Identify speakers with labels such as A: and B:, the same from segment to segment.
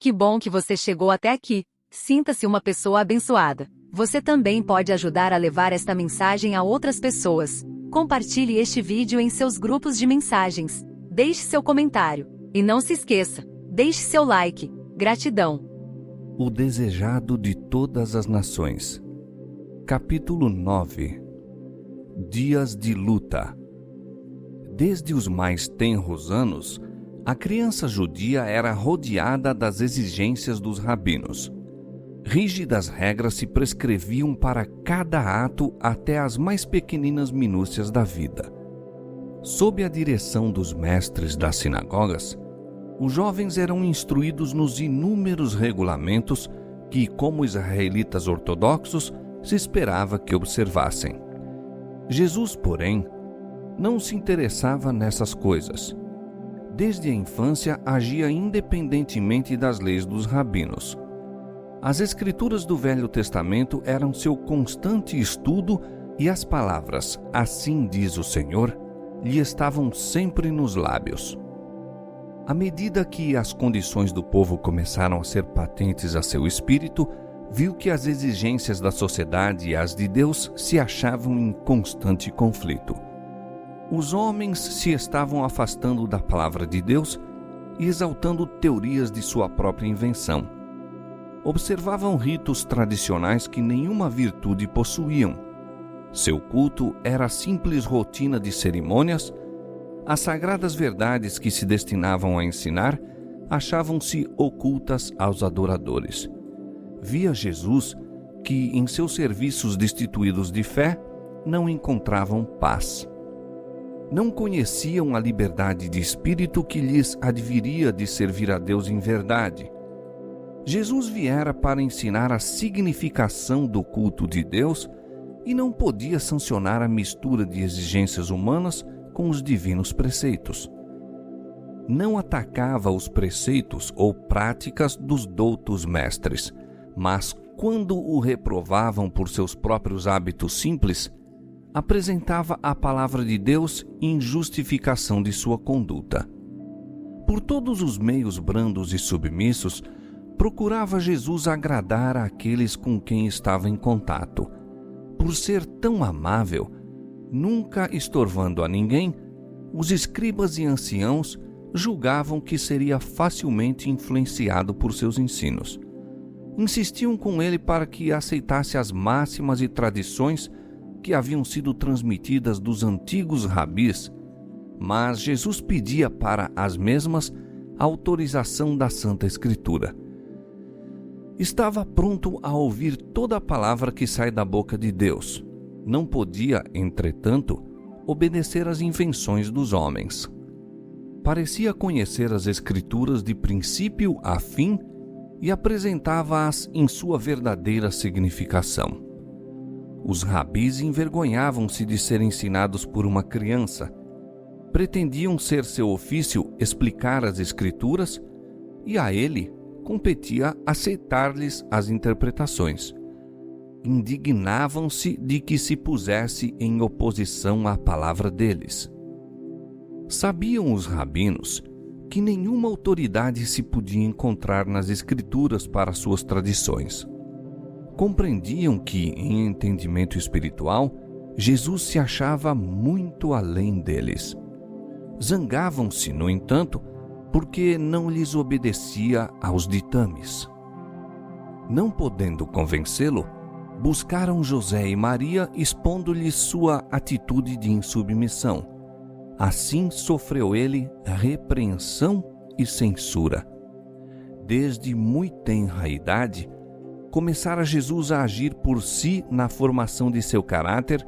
A: Que bom que você chegou até aqui. Sinta-se uma pessoa abençoada. Você também pode ajudar a levar esta mensagem a outras pessoas. Compartilhe este vídeo em seus grupos de mensagens. Deixe seu comentário. E não se esqueça, deixe seu like. Gratidão.
B: O desejado de todas as nações. Capítulo 9. Dias de luta. Desde os mais tenros anos, a criança judia era rodeada das exigências dos rabinos. Rígidas regras se prescreviam para cada ato até as mais pequeninas minúcias da vida. Sob a direção dos mestres das sinagogas, os jovens eram instruídos nos inúmeros regulamentos que, como israelitas ortodoxos, se esperava que observassem. Jesus, porém, não se interessava nessas coisas. Desde a infância agia independentemente das leis dos rabinos. As escrituras do Velho Testamento eram seu constante estudo e as palavras "assim diz o Senhor" lhe estavam sempre nos lábios. À medida que as condições do povo começaram a ser patentes a seu espírito, viu que as exigências da sociedade e as de Deus se achavam em constante conflito. Os homens se estavam afastando da palavra de Deus e exaltando teorias de sua própria invenção. Observavam ritos tradicionais que nenhuma virtude possuíam. Seu culto era simples rotina de cerimônias. As sagradas verdades que se destinavam a ensinar achavam-se ocultas aos adoradores. Via Jesus que, em seus serviços destituídos de fé, não encontravam paz. Não conheciam a liberdade de espírito que lhes adviria de servir a Deus em verdade. Jesus viera para ensinar a significação do culto de Deus e não podia sancionar a mistura de exigências humanas com os divinos preceitos. Não atacava os preceitos ou práticas dos doutos mestres, mas, quando o reprovavam por seus próprios hábitos simples, apresentava a palavra de Deus em justificação de sua conduta. Por todos os meios brandos e submissos, procurava Jesus agradar àqueles com quem estava em contato. Por ser tão amável, nunca estorvando a ninguém, os escribas e anciãos julgavam que seria facilmente influenciado por seus ensinos. Insistiam com ele para que aceitasse as máximas e tradições que haviam sido transmitidas dos antigos rabis, mas Jesus pedia para as mesmas a autorização da Santa Escritura. Estava pronto a ouvir toda a palavra que sai da boca de Deus. Não podia, entretanto, obedecer às invenções dos homens. Parecia conhecer as Escrituras de princípio a fim e apresentava-as em sua verdadeira significação. Os rabis envergonhavam-se de ser ensinados por uma criança. Pretendiam ser seu ofício explicar as Escrituras e a ele competia aceitar-lhes as interpretações. Indignavam-se de que se pusesse em oposição à palavra deles. Sabiam os rabinos que nenhuma autoridade se podia encontrar nas Escrituras para suas tradições. Compreendiam que, em entendimento espiritual, Jesus se achava muito além deles. Zangavam-se, no entanto, porque não lhes obedecia aos ditames. Não podendo convencê-lo, buscaram José e Maria expondo-lhes sua atitude de insubmissão. Assim sofreu ele repreensão e censura. Desde muito tenra idade, começara Jesus a agir por si na formação de seu caráter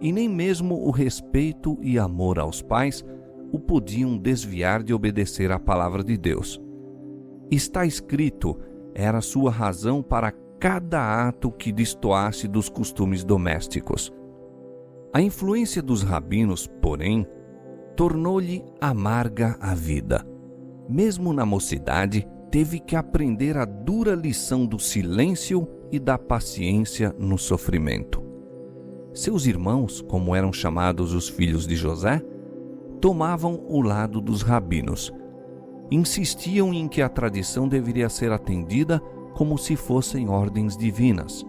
B: e nem mesmo o respeito e amor aos pais o podiam desviar de obedecer à palavra de Deus. Está escrito, era sua razão para cada ato que destoasse dos costumes domésticos. A influência dos rabinos, porém, tornou-lhe amarga a vida. Mesmo na mocidade, teve que aprender a dura lição do silêncio e da paciência no sofrimento. Seus irmãos, como eram chamados os filhos de José, tomavam o lado dos rabinos. insistiam em que a tradição deveria ser atendida como se fossem ordens divinas.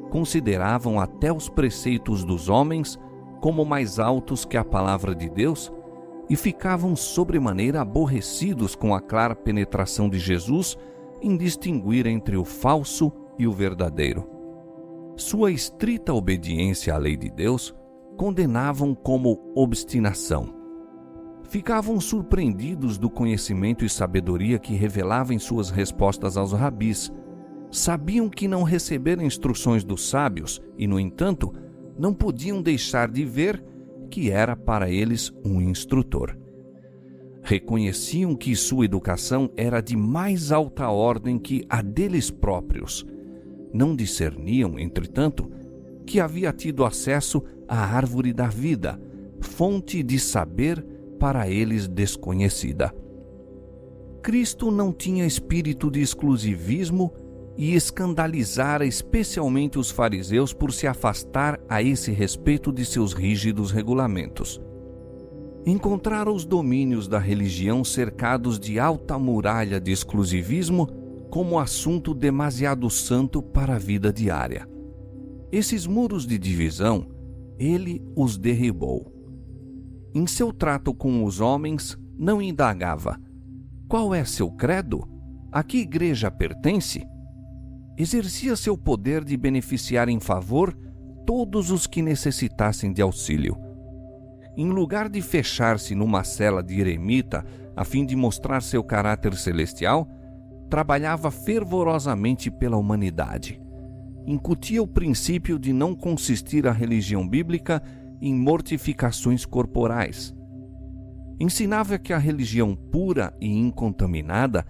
B: Consideravam até os preceitos dos homens como mais altos que a palavra de Deus e ficavam sobremaneira aborrecidos com a clara penetração de Jesus em distinguir entre o falso e o verdadeiro. Sua estrita obediência à lei de Deus condenavam como obstinação. Ficavam surpreendidos do conhecimento e sabedoria que revelava em suas respostas aos rabis. Sabiam que não receberam instruções dos sábios e, no entanto, não podiam deixar de ver que era para eles um instrutor. Reconheciam que sua educação era de mais alta ordem que a deles próprios. Não discerniam, entretanto, que havia tido acesso à árvore da vida, fonte de saber para eles desconhecida. Cristo não tinha espírito de exclusivismo e escandalizara especialmente os fariseus por se afastar a esse respeito de seus rígidos regulamentos. Encontrara os domínios da religião cercados de alta muralha de exclusivismo como assunto demasiado santo para a vida diária. Esses muros de divisão, ele os derribou. Em seu trato com os homens, não indagava: qual é seu credo? A que igreja pertence? Exercia seu poder de beneficiar em favor todos os que necessitassem de auxílio. Em lugar de fechar-se numa cela de eremita a fim de mostrar seu caráter celestial, trabalhava fervorosamente pela humanidade. Incutia o princípio de não consistir a religião bíblica em mortificações corporais. Ensinava que a religião pura e incontaminada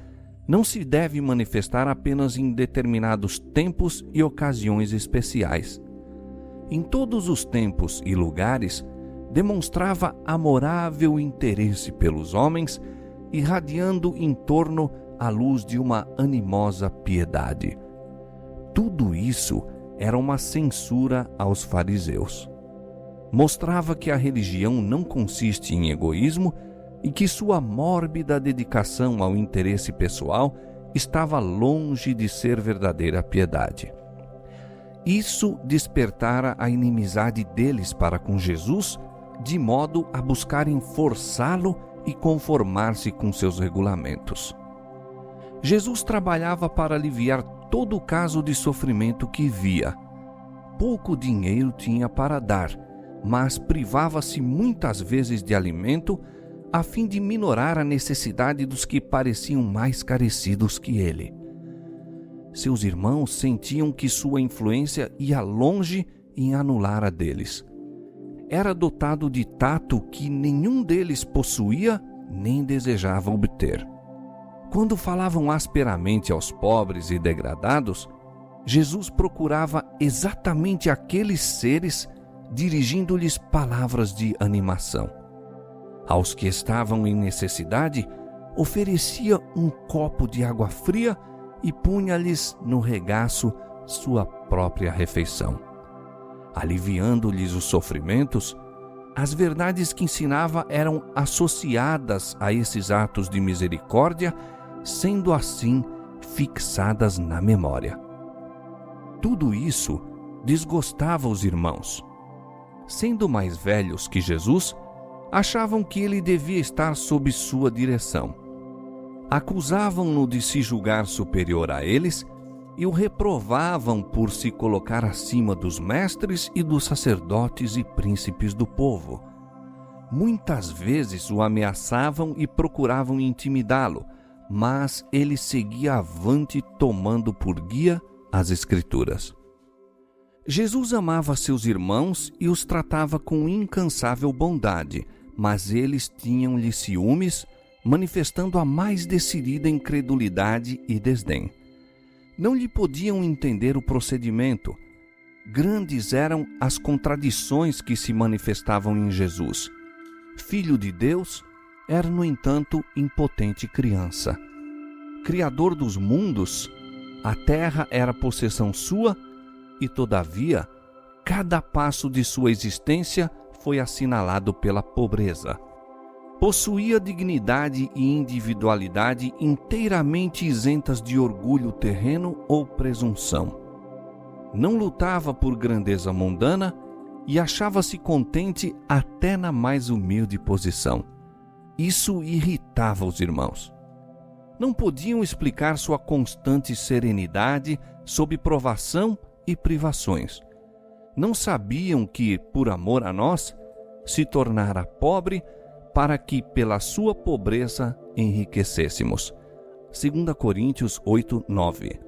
B: não se deve manifestar apenas em determinados tempos e ocasiões especiais. Em todos os tempos e lugares, demonstrava amorável interesse pelos homens, irradiando em torno a luz de uma animosa piedade. Tudo isso era uma censura aos fariseus. Mostrava que a religião não consiste em egoísmo e que sua mórbida dedicação ao interesse pessoal estava longe de ser verdadeira piedade. Isso despertara a inimizade deles para com Jesus, de modo a buscarem forçá-lo e conformar-se com seus regulamentos. Jesus trabalhava para aliviar todo o caso de sofrimento que via. Pouco dinheiro tinha para dar, mas privava-se muitas vezes de alimento a fim de minorar a necessidade dos que pareciam mais carecidos que ele. Seus irmãos sentiam que sua influência ia longe em anular a deles. Era dotado de tato que nenhum deles possuía nem desejava obter. Quando falavam asperamente aos pobres e degradados, Jesus procurava exatamente aqueles seres, dirigindo-lhes palavras de animação. Aos que estavam em necessidade, oferecia um copo de água fria e punha-lhes no regaço sua própria refeição. Aliviando-lhes os sofrimentos, as verdades que ensinava eram associadas a esses atos de misericórdia, sendo assim fixadas na memória. Tudo isso desgostava os irmãos. Sendo mais velhos que Jesus, achavam que ele devia estar sob sua direção. Acusavam-no de se julgar superior a eles e o reprovavam por se colocar acima dos mestres e dos sacerdotes e príncipes do povo. Muitas vezes o ameaçavam e procuravam intimidá-lo, mas ele seguia avante tomando por guia as Escrituras. Jesus amava seus irmãos e os tratava com incansável bondade, mas eles tinham-lhe ciúmes, manifestando a mais decidida incredulidade e desdém. Não lhe podiam entender o procedimento. Grandes eram as contradições que se manifestavam em Jesus. Filho de Deus, era, no entanto, impotente criança. Criador dos mundos, a terra era possessão sua e, todavia, cada passo de sua existência foi assinalado pela pobreza. Possuía dignidade e individualidade inteiramente isentas de orgulho terreno ou presunção. Não lutava por grandeza mundana e achava-se contente até na mais humilde posição. Isso irritava os irmãos. Não podiam explicar sua constante serenidade sob provação e privações. Não sabiam que, por amor a nós, se tornara pobre para que, pela sua pobreza, enriquecêssemos. 2 Coríntios 8, 9.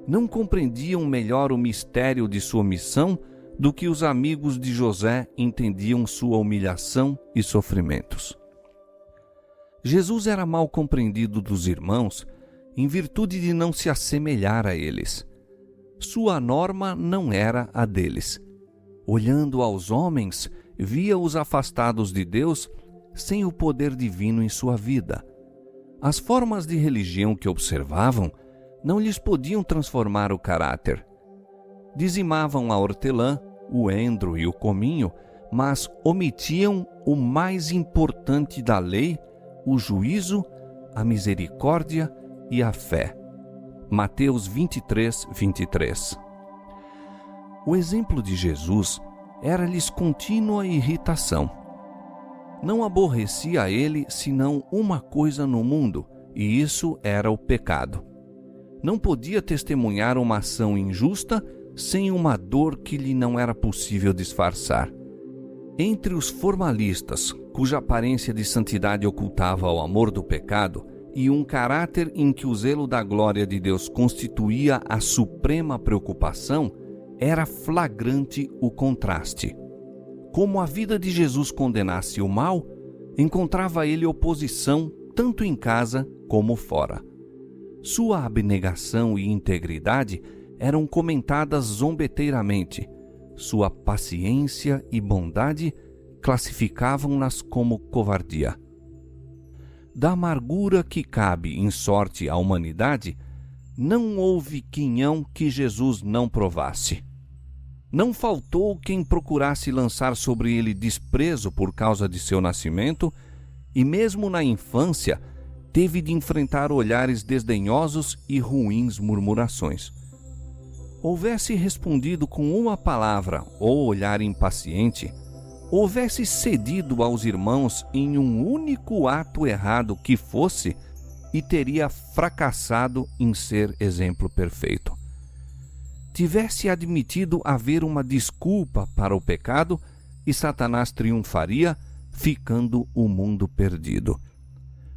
B: Não compreendiam melhor o mistério de sua missão do que os amigos de José entendiam sua humilhação e sofrimentos. Jesus era mal compreendido dos irmãos em virtude de não se assemelhar a eles. Sua norma não era a deles. Olhando aos homens, via-os afastados de Deus sem o poder divino em sua vida. As formas de religião que observavam não lhes podiam transformar o caráter. Dizimavam a hortelã, o endro e o cominho, mas omitiam o mais importante da lei, o juízo, a misericórdia e a fé. Mateus 23, 23. O exemplo de Jesus era-lhes contínua irritação. Não aborrecia a ele senão uma coisa no mundo, e isso era o pecado. Não podia testemunhar uma ação injusta sem uma dor que lhe não era possível disfarçar. Entre os formalistas, cuja aparência de santidade ocultava o amor do pecado, e um caráter em que o zelo da glória de Deus constituía a suprema preocupação, era flagrante o contraste. Como a vida de Jesus condenasse o mal, encontrava ele oposição tanto em casa como fora. Sua abnegação e integridade eram comentadas zombeteiramente. Sua paciência e bondade classificavam-nas como covardia. Da amargura que cabe em sorte à humanidade, não houve quinhão que Jesus não provasse. Não faltou quem procurasse lançar sobre ele desprezo por causa de seu nascimento, e mesmo na infância teve de enfrentar olhares desdenhosos e ruins murmurações. Houvesse respondido com uma palavra ou olhar impaciente, houvesse cedido aos irmãos em um único ato errado que fosse, e teria fracassado em ser exemplo perfeito. Tivesse admitido haver uma desculpa para o pecado, e Satanás triunfaria, ficando o mundo perdido.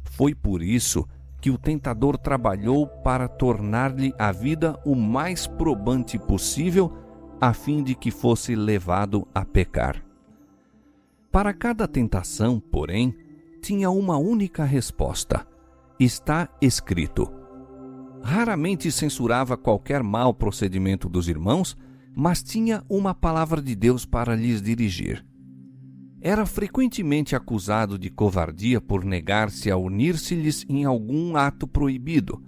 B: Foi por isso que o tentador trabalhou para tornar-lhe a vida o mais probante possível, a fim de que fosse levado a pecar. Para cada tentação, porém, tinha uma única resposta: está escrito. Raramente censurava qualquer mau procedimento dos irmãos, mas tinha uma palavra de Deus para lhes dirigir. Era frequentemente acusado de covardia por negar-se a unir-se-lhes em algum ato proibido.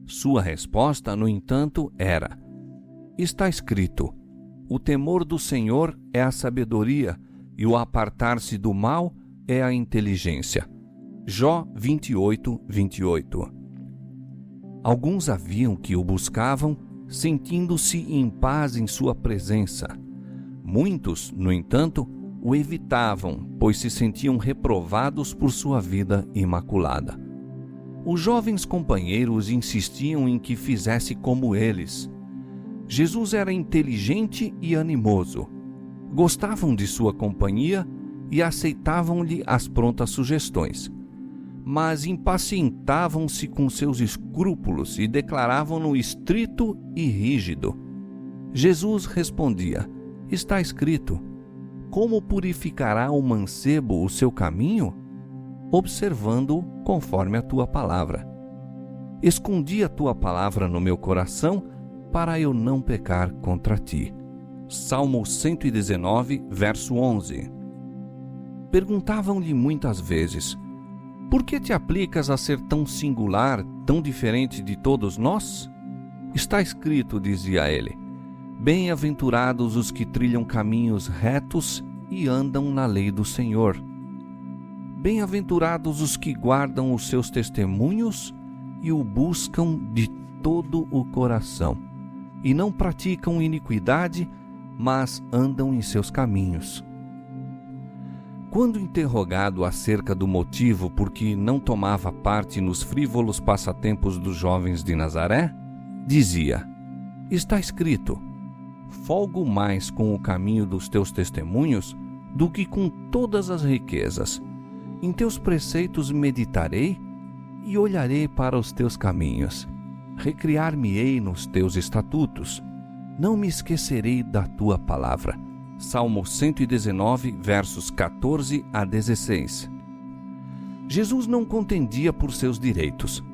B: Sua resposta, no entanto, era: está escrito, o temor do Senhor é a sabedoria, e o apartar-se do mal é a inteligência. Jó 28, 28. Alguns haviam que o buscavam, sentindo-se em paz em sua presença. Muitos, no entanto, o evitavam, pois se sentiam reprovados por sua vida imaculada. Os jovens companheiros insistiam em que fizesse como eles. Jesus era inteligente e animoso. Gostavam de sua companhia e aceitavam-lhe as prontas sugestões. Mas impacientavam-se com seus escrúpulos e declaravam-no estrito e rígido. Jesus respondia: está escrito, como purificará o mancebo o seu caminho? Observando-o conforme a tua palavra. Escondi a tua palavra no meu coração, para eu não pecar contra ti. Salmo 119, verso 11. Perguntavam-lhe muitas vezes: por que te aplicas a ser tão singular, tão diferente de todos nós? Está escrito, dizia ele, bem-aventurados os que trilham caminhos retos e andam na lei do Senhor. Bem-aventurados os que guardam os seus testemunhos e o buscam de todo o coração, e não praticam iniquidade, mas andam em seus caminhos. Quando interrogado acerca do motivo por que não tomava parte nos frívolos passatempos dos jovens de Nazaré, dizia: está escrito, folgo mais com o caminho dos teus testemunhos do que com todas as riquezas. Em teus preceitos meditarei e olharei para os teus caminhos. Recriar-me-ei nos teus estatutos. Não me esquecerei da tua palavra. Salmo 119, versos 14 a 16. Jesus não contendia por seus direitos.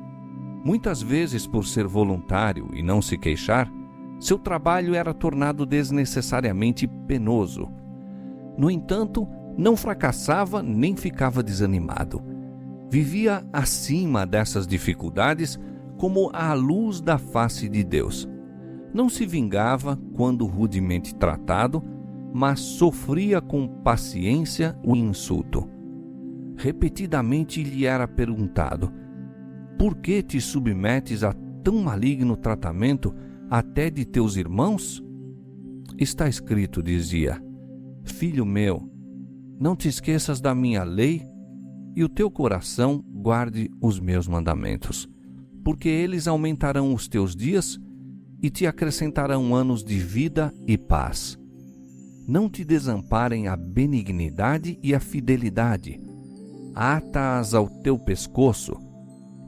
B: Muitas vezes, por ser voluntário e não se queixar, seu trabalho era tornado desnecessariamente penoso. No entanto, não fracassava nem ficava desanimado. Vivia acima dessas dificuldades como a luz da face de Deus. Não se vingava quando rudemente tratado, mas sofria com paciência o insulto. Repetidamente lhe era perguntado: por que te submetes a tão maligno tratamento até de teus irmãos? Está escrito, dizia: filho meu, não te esqueças da minha lei e o teu coração guarde os meus mandamentos, porque eles aumentarão os teus dias e te acrescentarão anos de vida e paz. Não te desamparem a benignidade e a fidelidade. Ata-as ao teu pescoço,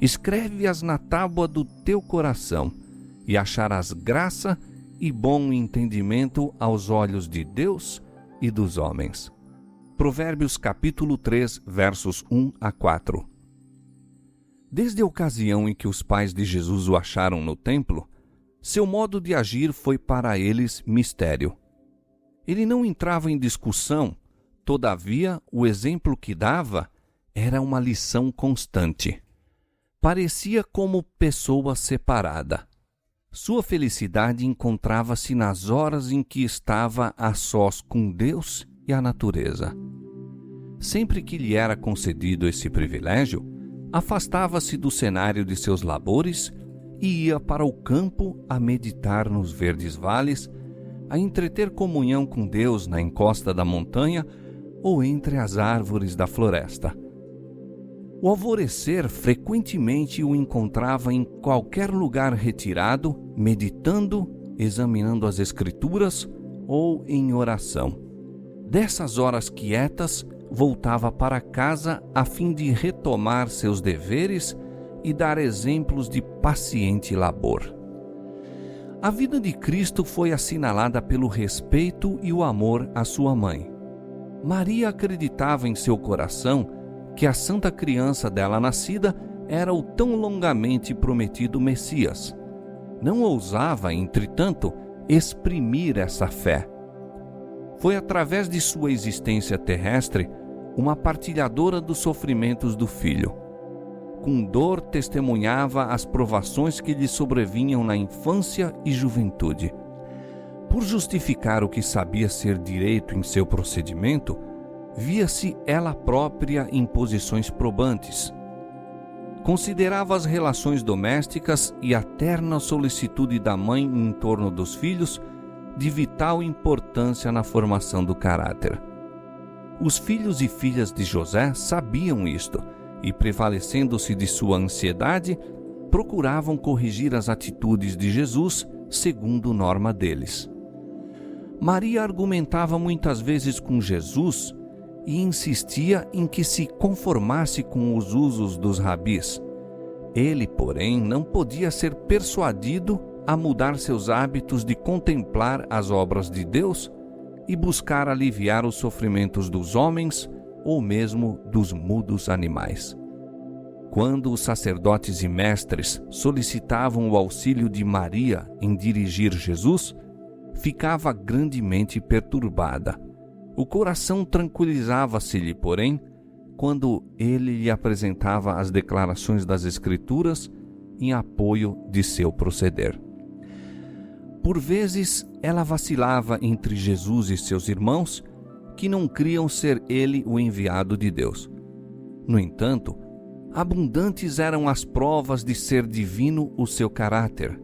B: escreve-as na tábua do teu coração, e acharás graça e bom entendimento aos olhos de Deus e dos homens. Provérbios capítulo 3, versos 1 a 4. Desde a ocasião em que os pais de Jesus o acharam no templo, seu modo de agir foi para eles mistério. Ele não entrava em discussão, todavia o exemplo que dava era uma lição constante. Parecia como pessoa separada. Sua felicidade encontrava-se nas horas em que estava a sós com Deus e a natureza. Sempre que lhe era concedido esse privilégio, afastava-se do cenário de seus labores e ia para o campo a meditar nos verdes vales, a entreter comunhão com Deus na encosta da montanha ou entre as árvores da floresta. O alvorecer frequentemente o encontrava em qualquer lugar retirado, meditando, examinando as Escrituras ou em oração. Dessas horas quietas, voltava para casa a fim de retomar seus deveres e dar exemplos de paciente labor. A vida de Cristo foi assinalada pelo respeito e o amor à sua mãe. Maria acreditava em seu coração que a santa criança dela nascida era o tão longamente prometido Messias. Não ousava, entretanto, exprimir essa fé. Foi através de sua existência terrestre uma partilhadora dos sofrimentos do Filho. Com dor testemunhava as provações que lhe sobrevinham na infância e juventude. Por justificar o que sabia ser direito em seu procedimento, via-se ela própria em posições probantes. Considerava as relações domésticas e a terna solicitude da mãe em torno dos filhos de vital importância na formação do caráter. Os filhos e filhas de José sabiam isto e, prevalecendo-se de sua ansiedade, procuravam corrigir as atitudes de Jesus segundo norma deles. Maria argumentava muitas vezes com Jesus e insistia em que se conformasse com os usos dos rabis. Ele, porém, não podia ser persuadido a mudar seus hábitos de contemplar as obras de Deus e buscar aliviar os sofrimentos dos homens ou mesmo dos mudos animais. Quando os sacerdotes e mestres solicitavam o auxílio de Maria em dirigir Jesus, ficava grandemente perturbada. O coração tranquilizava-se-lhe, porém, quando ele lhe apresentava as declarações das Escrituras em apoio de seu proceder. Por vezes, ela vacilava entre Jesus e seus irmãos, que não criam ser ele o enviado de Deus. No entanto, abundantes eram as provas de ser divino o seu caráter.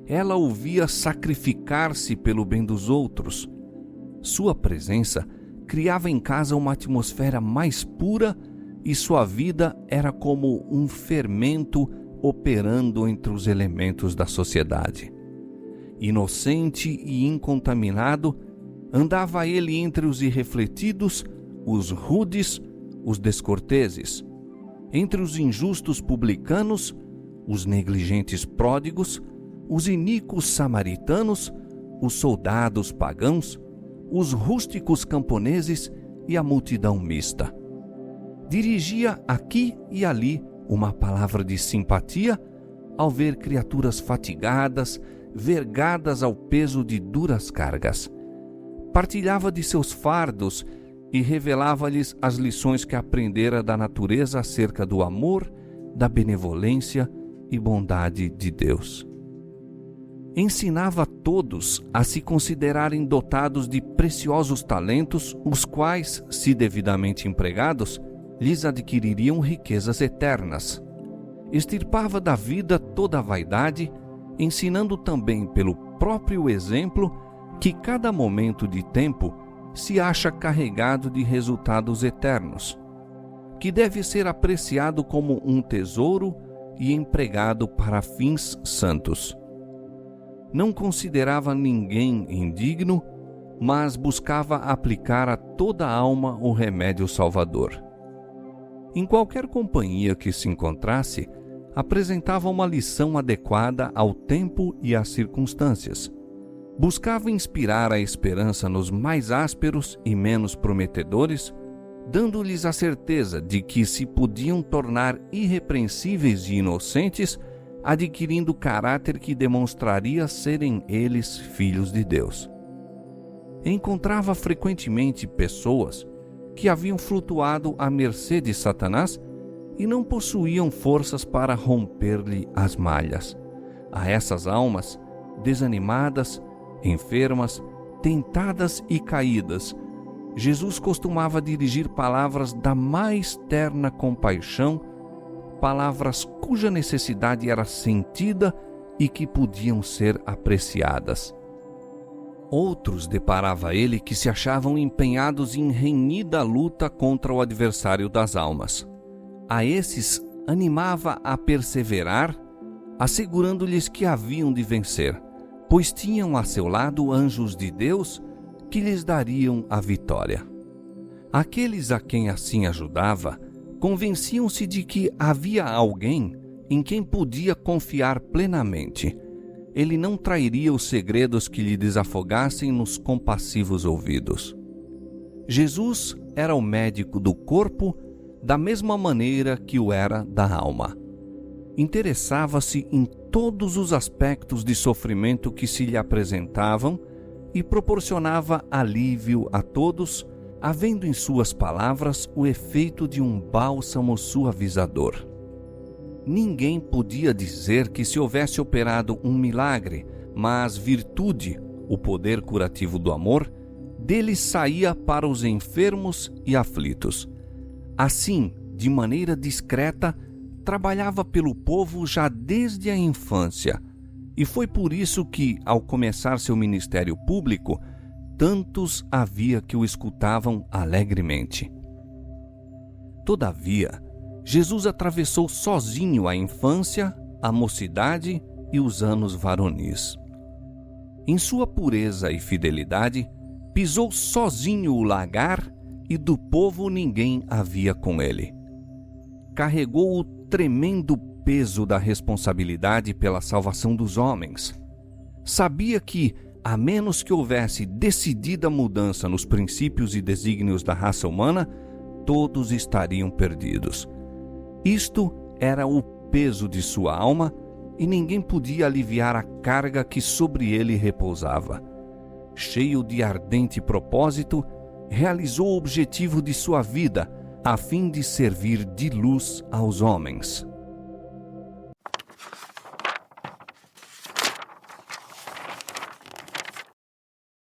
B: Ela o via sacrificar-se pelo bem dos outros. Sua presença criava em casa uma atmosfera mais pura e sua vida era como um fermento operando entre os elementos da sociedade. Inocente e incontaminado, andava ele entre os irrefletidos, os rudes, os descorteses, entre os injustos publicanos, os negligentes pródigos, os iníquos samaritanos, os soldados pagãos, os rústicos camponeses e a multidão mista. Dirigia aqui e ali uma palavra de simpatia ao ver criaturas fatigadas, vergadas ao peso de duras cargas. Partilhava de seus fardos e revelava-lhes as lições que aprendera da natureza acerca do amor, da benevolência e bondade de Deus. Ensinava a todos a se considerarem dotados de preciosos talentos, os quais, se devidamente empregados, lhes adquiririam riquezas eternas. Extirpava da vida toda a vaidade, ensinando também pelo próprio exemplo que cada momento de tempo se acha carregado de resultados eternos, que deve ser apreciado como um tesouro e empregado para fins santos. Não considerava ninguém indigno, mas buscava aplicar a toda a alma o remédio salvador. Em qualquer companhia que se encontrasse, apresentava uma lição adequada ao tempo e às circunstâncias. Buscava inspirar a esperança nos mais ásperos e menos prometedores, dando-lhes a certeza de que se podiam tornar irrepreensíveis e inocentes, adquirindo caráter que demonstraria serem eles filhos de Deus. Encontrava frequentemente pessoas que haviam flutuado à mercê de Satanás e não possuíam forças para romper-lhe as malhas. A essas almas, desanimadas, enfermas, tentadas e caídas, Jesus costumava dirigir palavras da mais terna compaixão, palavras cuja necessidade era sentida e que podiam ser apreciadas. Outros deparava ele que se achavam empenhados em renhida luta contra o adversário das almas. A esses animava a perseverar, assegurando-lhes que haviam de vencer, pois tinham a seu lado anjos de Deus que lhes dariam a vitória. Aqueles a quem assim ajudava convenciam-se de que havia alguém em quem podia confiar plenamente. Ele não trairia os segredos que lhe desafogassem nos compassivos ouvidos. Jesus era o médico do corpo da mesma maneira que o era da alma. Interessava-se em todos os aspectos de sofrimento que se lhe apresentavam e proporcionava alívio a todos, havendo em suas palavras o efeito de um bálsamo suavizador. Ninguém podia dizer que se houvesse operado um milagre, mas virtude, o poder curativo do amor, dele saía para os enfermos e aflitos. Assim, de maneira discreta, trabalhava pelo povo já desde a infância, e foi por isso que, ao começar seu ministério público, tantos havia que o escutavam alegremente. Todavia, Jesus atravessou sozinho a infância, a mocidade e os anos varonis. Em sua pureza e fidelidade, pisou sozinho o lagar e do povo ninguém havia com ele. Carregou o tremendo peso da responsabilidade pela salvação dos homens. Sabia que, a menos que houvesse decidida mudança nos princípios e desígnios da raça humana, todos estariam perdidos. Isto era o peso de sua alma e ninguém podia aliviar a carga que sobre ele repousava. Cheio de ardente propósito, realizou o objetivo de sua vida, a fim de servir de luz aos homens.